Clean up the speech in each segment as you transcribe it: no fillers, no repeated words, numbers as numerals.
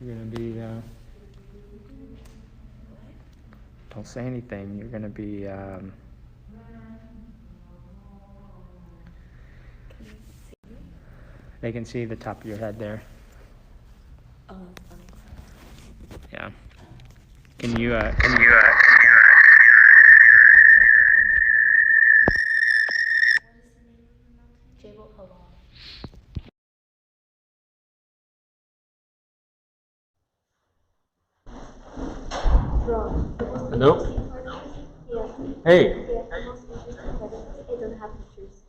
You're gonna be, don't say anything. You're gonna be, they can see the top of your head there. Oh, that's funny. Yeah. Can you, Okay, What is the name of the mountain? Jebel Halal. Hello? Hey. It doesn't have pictures.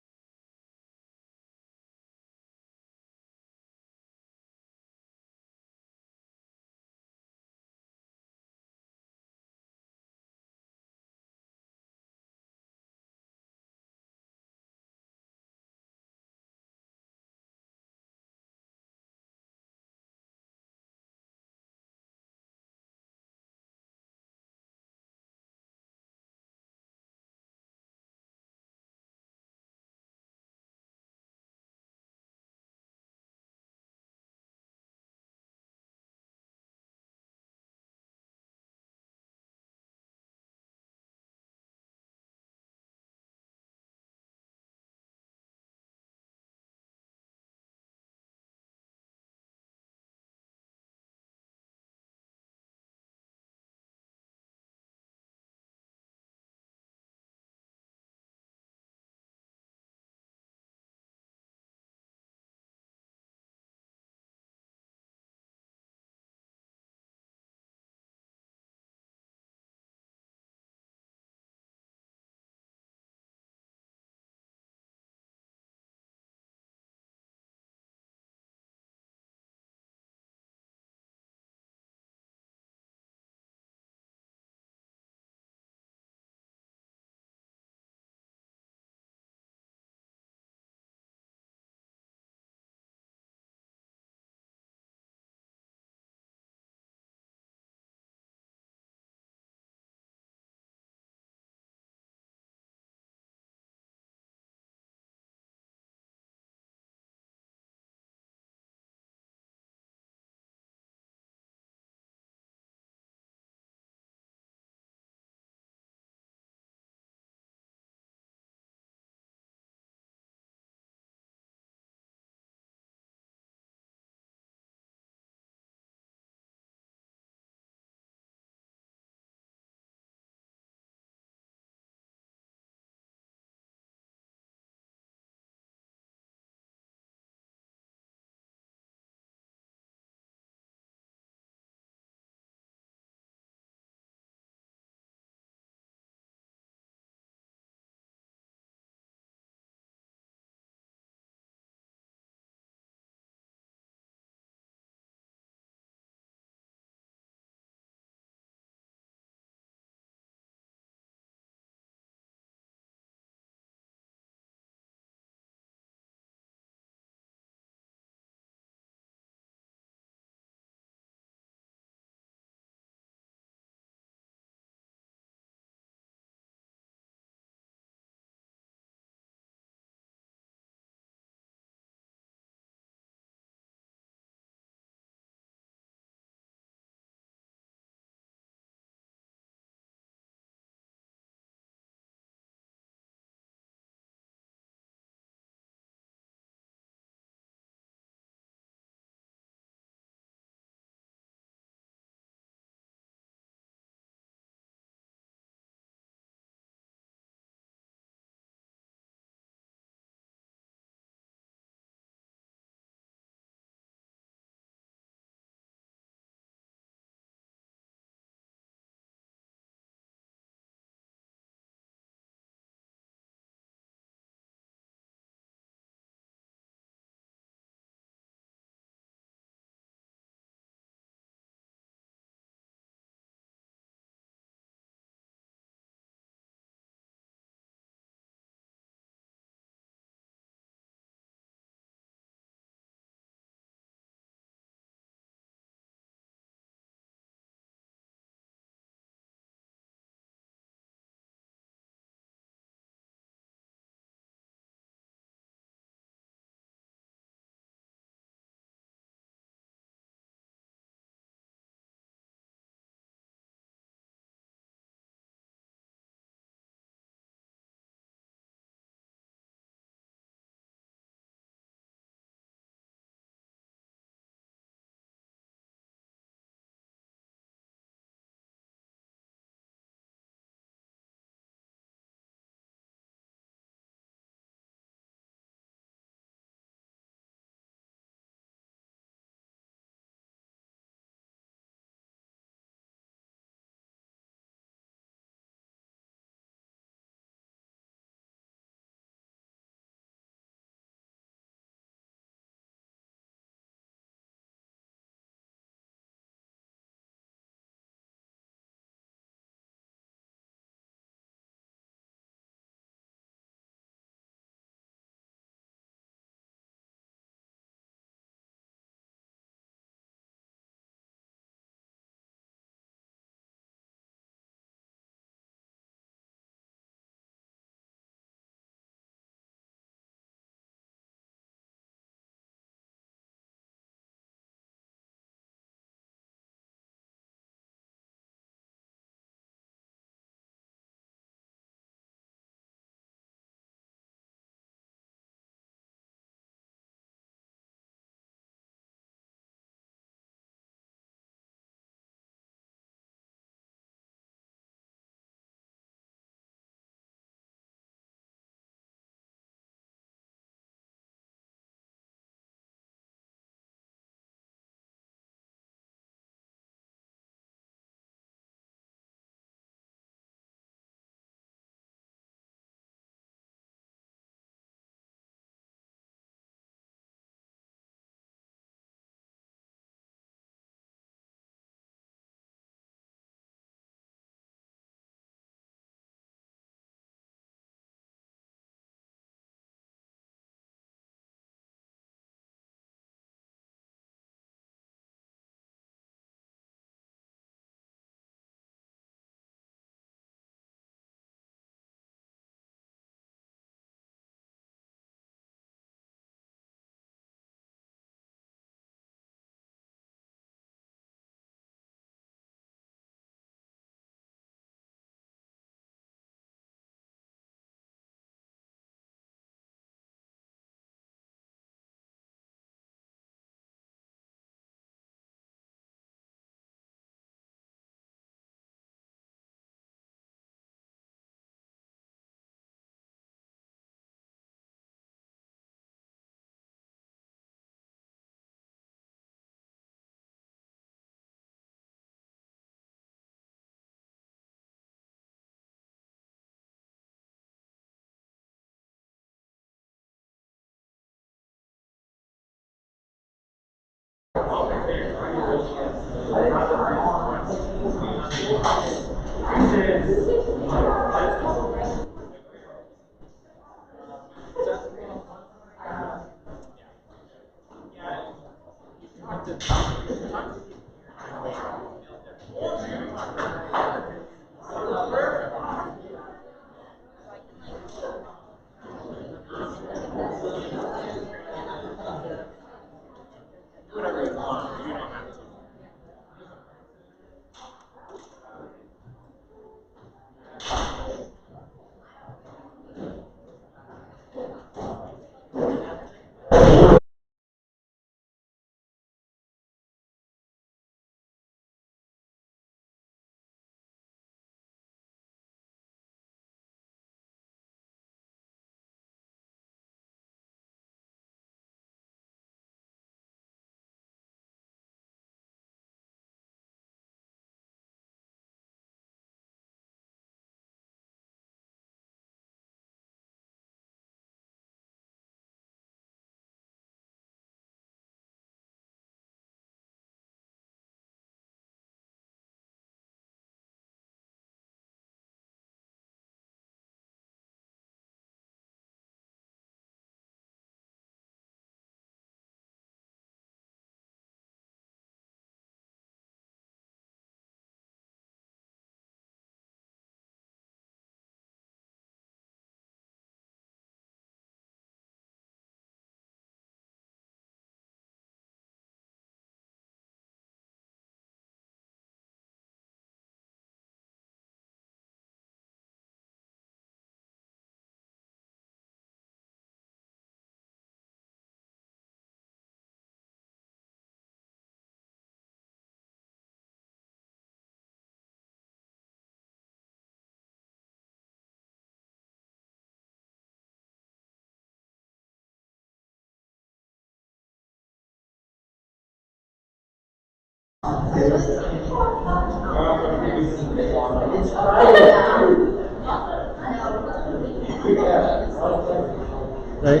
Right?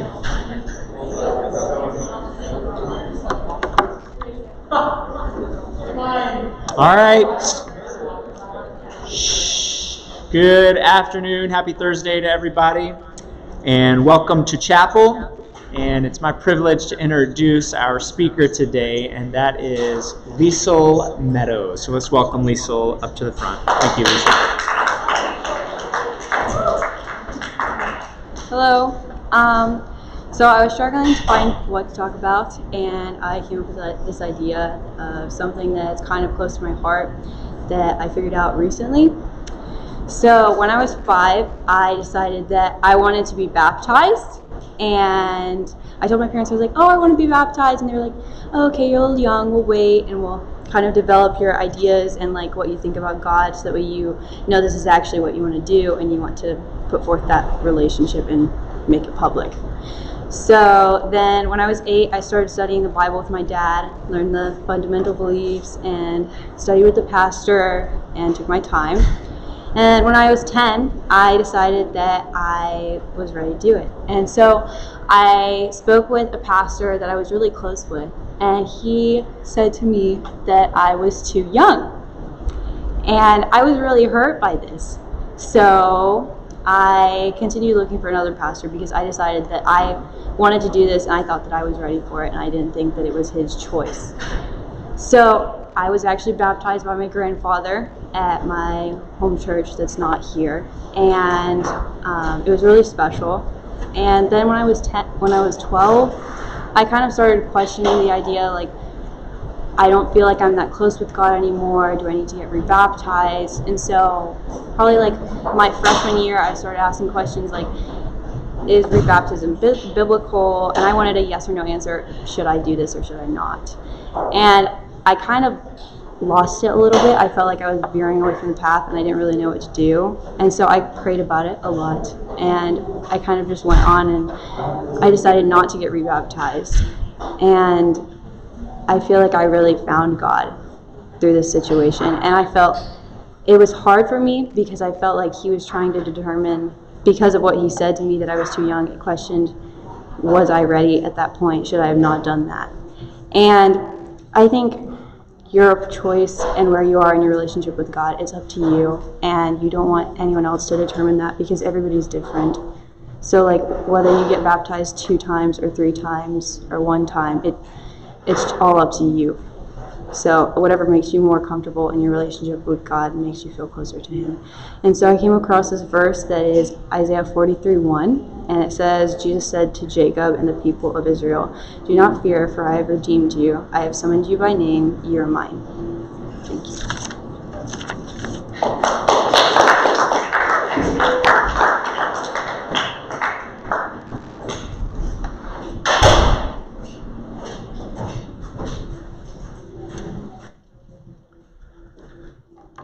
All right. Good afternoon. Happy Thursday to everybody. And welcome to chapel. And it's my privilege to introduce our speaker today, and that is Liesl Meadows. So let's welcome Liesl up to the front. Thank you, Liesl. Hello. So I was struggling to find what to talk about, and I came up with this idea of something that's kind of close to my heart that I figured out recently. So when I was 5, I decided that I wanted to be baptized, and I told my parents, I was like, oh, I want to be baptized, and they were like, oh, okay, you're a little young, we'll wait, and we'll kind of develop your ideas and like what you think about God, so that way you know this is actually what you want to do, and you want to put forth that relationship and make it public. So then when I was 8, I started studying the Bible with my dad, learned the fundamental beliefs, and studied with the pastor, and took my time. And when I was 10, I decided that I was ready to do it. And so I spoke with a pastor that I was really close with, and he said to me that I was too young. And I was really hurt by this. So I continued looking for another pastor because I decided that I wanted to do this, and I thought that I was ready for it, and I didn't think that it was his choice. So I was actually baptized by my grandfather at my home church that's not here, and it was really special. And then when I was 12, I kind of started questioning the idea, like, I don't feel like I'm that close with God anymore. Do I need to get rebaptized? And so probably like my freshman year, I started asking questions like, is rebaptism biblical? And I wanted a yes or no answer. Should I do this or should I not? And I kind of lost it a little bit. I felt like I was veering away from the path, and I didn't really know what to do. And so I prayed about it a lot, and I kind of just went on, and I decided not to get rebaptized. And I feel like I really found God through this situation. And I felt it was hard for me because I felt like he was trying to determine, because of what he said to me, that I was too young. It questioned, was I ready at that point? Should I have not done that? And I think your choice and where you are in your relationship with God is up to you, and you don't want anyone else to determine that because everybody's different. So like whether you get baptized 2 times or 3 times or 1 time, it's all up to you. So whatever makes you more comfortable in your relationship with God makes you feel closer to Him. And so I came across this verse that is Isaiah 43:1, and it says, Jesus said to Jacob and the people of Israel, "Do not fear, for I have redeemed you. I have summoned you by name. You are mine." Thank you.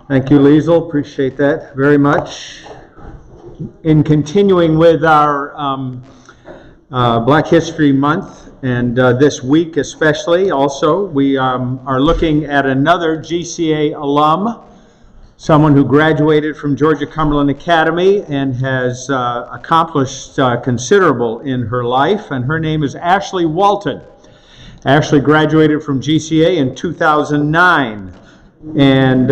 Thank you, Liesl. Appreciate that very much. In continuing with our Black History Month, and this week especially also, we are looking at another GCA alum, someone who graduated from Georgia Cumberland Academy and has accomplished considerable in her life, and her name is Ashley Walton. Ashley graduated from GCA in 2009, and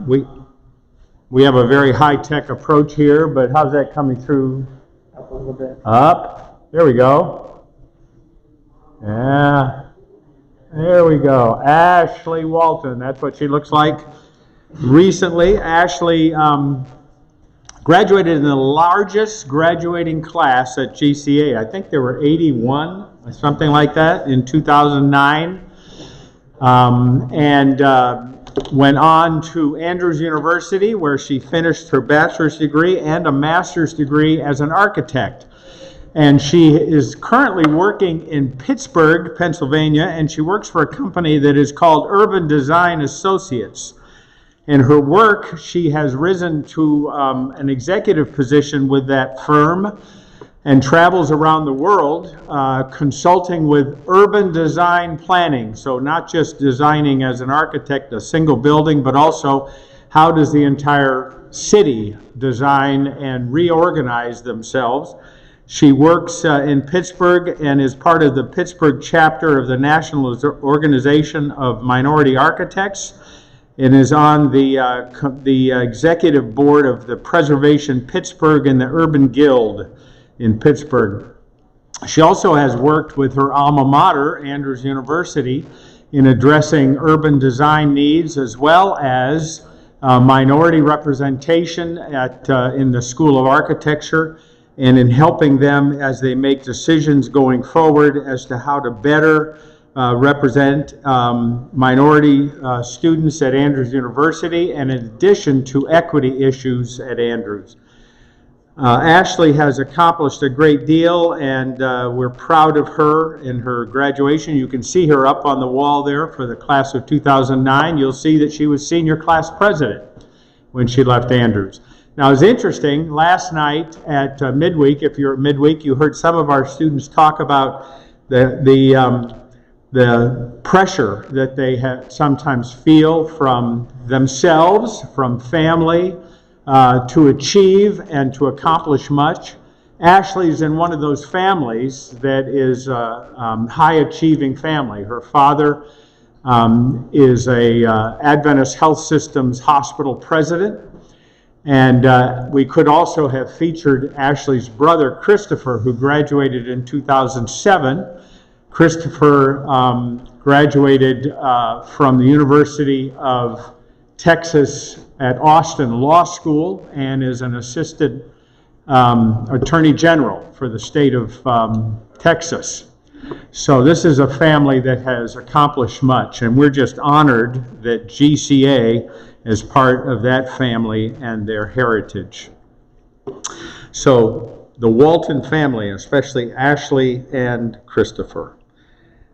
we have a very high-tech approach here, but how's that coming through? Up a little bit. Up. There we go. Yeah. There we go. Ashley Walton. That's what she looks like. Recently, Ashley graduated in the largest graduating class at GCA. I think there were 81 or something like that in 2009. Went on to Andrews University, where she finished her bachelor's degree and a master's degree as an architect. And she is currently working in Pittsburgh, Pennsylvania, and she works for a company that is called Urban Design Associates. In her work, she has risen to an executive position with that firm and travels around the world consulting with urban design planning. So not just designing as an architect a single building, but also how does the entire city design and reorganize themselves. She works in Pittsburgh and is part of the Pittsburgh chapter of the National Organization of Minority Architects, and is on the executive board of the Preservation Pittsburgh and the Urban Guild in Pittsburgh. She also has worked with her alma mater, Andrews University, in addressing urban design needs as well as minority representation in the School of Architecture, and in helping them as they make decisions going forward as to how to better represent minority students at Andrews University, and in addition to equity issues at Andrews. Ashley has accomplished a great deal, and we're proud of her in her graduation. You can see her up on the wall there for the class of 2009. You'll see that she was senior class president when she left Andrews. Now, it's interesting, last night at midweek, if you're at midweek, you heard some of our students talk about the pressure that they sometimes feel from themselves, from family, to achieve and to accomplish much. Ashley's in one of those families that is a high-achieving family. Her father is a Adventist Health Systems hospital president, and we could also have featured Ashley's brother, Christopher, who graduated in 2007. Christopher graduated from the University of Texas at Austin Law School and is an assistant attorney general for the state of Texas. So this is a family that has accomplished much, and we're just honored that GCA is part of that family and their heritage. So the Walton family, especially Ashley and Christopher.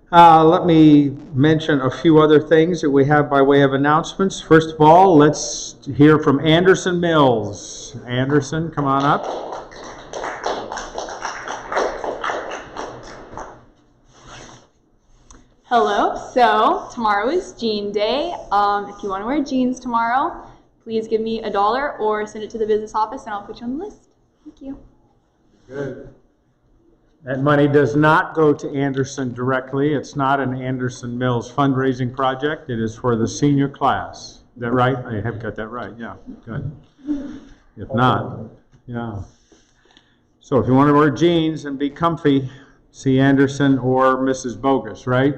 Let me mention a few other things that we have by way of announcements. First of all, let's hear from Anderson Mills. Anderson, come on up. Hello, so tomorrow is Jean Day. If you want to wear jeans tomorrow, please give me $1 or send it to the business office and I'll put you on the list. Thank you. Good. That money does not go to Anderson directly. It's not an Anderson Mills fundraising project. It is for the senior class. Is that right? I have got that right. Yeah, good. If not, yeah. So if you want to wear jeans and be comfy, see Anderson or Mrs. Bogus, right?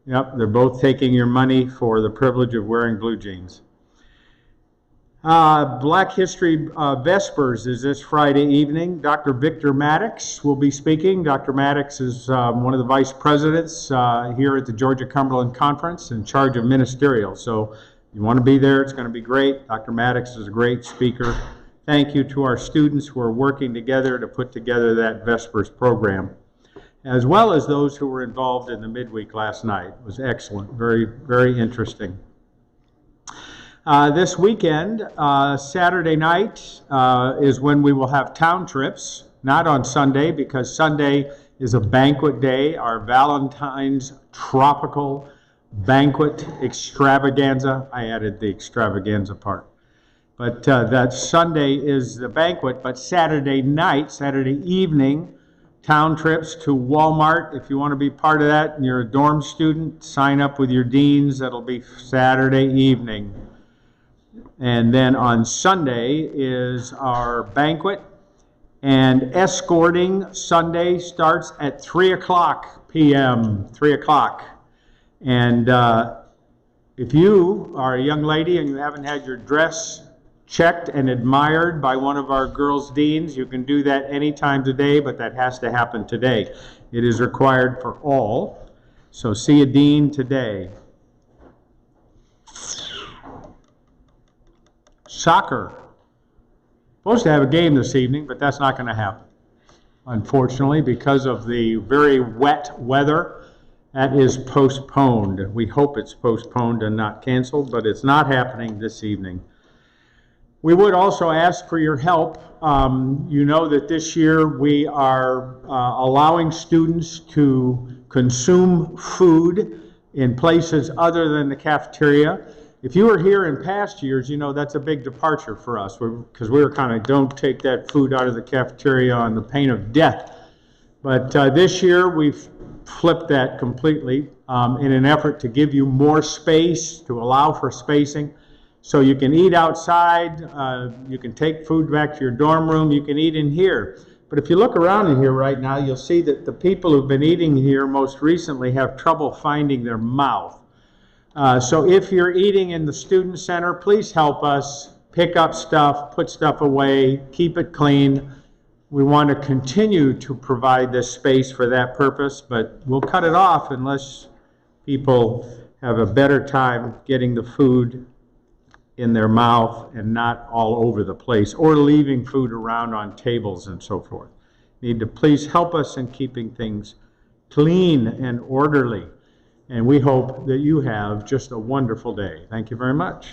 Yep, they're both taking your money for the privilege of wearing blue jeans. Black History Vespers is this Friday evening. Dr. Victor Maddox will be speaking. Dr. Maddox is one of the vice presidents here at the Georgia Cumberland Conference in charge of ministerial. So you want to be there, it's going to be great. Dr. Maddox is a great speaker. Thank you to our students who are working together to put together that Vespers program, as well as those who were involved in the midweek last night. It was excellent, very, very interesting. This weekend, Saturday night, is when we will have town trips, not on Sunday, because Sunday is a banquet day, our Valentine's tropical banquet extravaganza. I added the extravaganza part. But that Sunday is the banquet, but Saturday night, Saturday evening, town trips to Walmart. If you want to be part of that and you're a dorm student, sign up with your deans. That'll be Saturday evening. And then on Sunday is our banquet. And escorting Sunday starts at 3 o'clock p.m., 3 o'clock. And if you are a young lady and you haven't had your dress checked and admired by one of our girls' deans, you can do that any time today, but that has to happen today. It is required for all. So see a dean today. Soccer. Supposed to have a game this evening, but that's not going to happen. Unfortunately, because of the very wet weather, that is postponed. We hope it's postponed and not canceled, but it's not happening this evening. We would also ask for your help. You know that this year we are allowing students to consume food in places other than the cafeteria. If you were here in past years, you know that's a big departure for us, because we were kind of, don't take that food out of the cafeteria on the pain of death. But this year we've flipped that completely in an effort to give you more space, to allow for spacing. So you can eat outside, you can take food back to your dorm room, you can eat in here. But if you look around in here right now, you'll see that the people who've been eating here most recently have trouble finding their mouth. So if you're eating in the student center, please help us pick up stuff, put stuff away, keep it clean. We want to continue to provide this space for that purpose, but we'll cut it off unless people have a better time getting the food in their mouth and not all over the place, or leaving food around on tables and so forth. You need to please help us in keeping things clean and orderly. And we hope that you have just a wonderful day. Thank you very much.